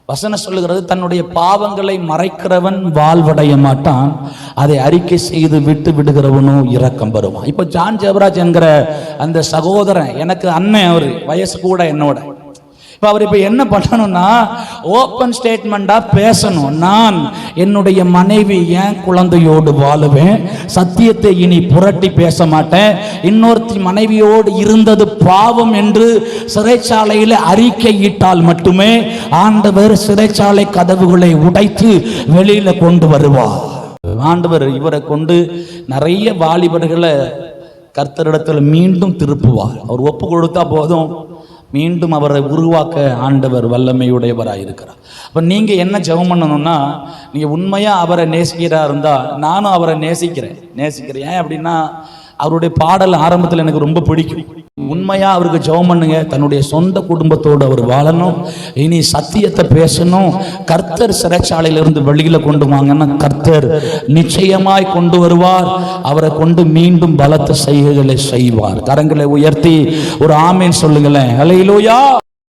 வசனம் சொல்லுகிறது, தன்னுடைய பாவங்களை மறைக்கிறவன் வாழ்வடைய மாட்டான், அதை அறிக்கை செய்து விட்டு விடுகிறவனோ இரக்கம் பெறுவான். இப்போ ஜான் ஜெபராஜ் என்கிற அந்த சகோதரன் எனக்கு அண்ணன், அவரு வயசு கூட என்னோட. இப்போ அவர் இப்போ என்ன பண்ணணும்னா ஓப்பன் ஸ்டேட்மெண்டா பேசணும். நான் என்னுடைய மனைவி என் குழந்தையோடு வாழுவேன், சத்தியத்தை இனி புரட்டி பேச மாட்டேன், இன்னொருத்தி மனைவியோடு இருந்தது பாவம் என்று சிறைச்சாலையில் அறிக்கையிட்டால் மட்டுமே ஆண்டவர் சிறைச்சாலை கதவுகளை உடைத்து வெளியில கொண்டு வருவார். ஆண்டவர் இவரை கொண்டு நிறைய வாலிபர்களை கர்த்தரிடத்தில் மீண்டும் திருப்புவார். அவர் ஒப்பு கொடுத்தா போதும், மீண்டும் அவரை உருவாக்க ஆண்டவர் வல்லமையுடையவராக இருக்கிறார். அப்போ நீங்கள் என்ன ஜெபம் பண்ணணும்னா, நீங்கள் உண்மையாக அவரை நேசிக்கிறா இருந்தால், நானும் அவரை நேசிக்கிறேன். ஏன் அப்படின்னா அவருடைய பாடல் ஆரம்பத்தில் எனக்கு ரொம்ப பிடிக்கும். உண்மையாக அவருக்கு ஜெபம் பண்ணுங்க. தன்னுடைய சொந்த குடும்பத்தோடு அவர் வாழணும், இனி சத்தியத்தை பேசணும். கர்த்தர் சிறைச்சாலையிலிருந்து வெளியில் கொண்டு வாங்கன்னா கர்த்தர் நிச்சயமாய் கொண்டு வருவார். அவரை கொண்டு மீண்டும் பலத்த செய்கைகளை செய்வார். கரங்களை உயர்த்தி ஒரு ஆமேன் சொல்லுங்களேன். ஹல்லேலூயா.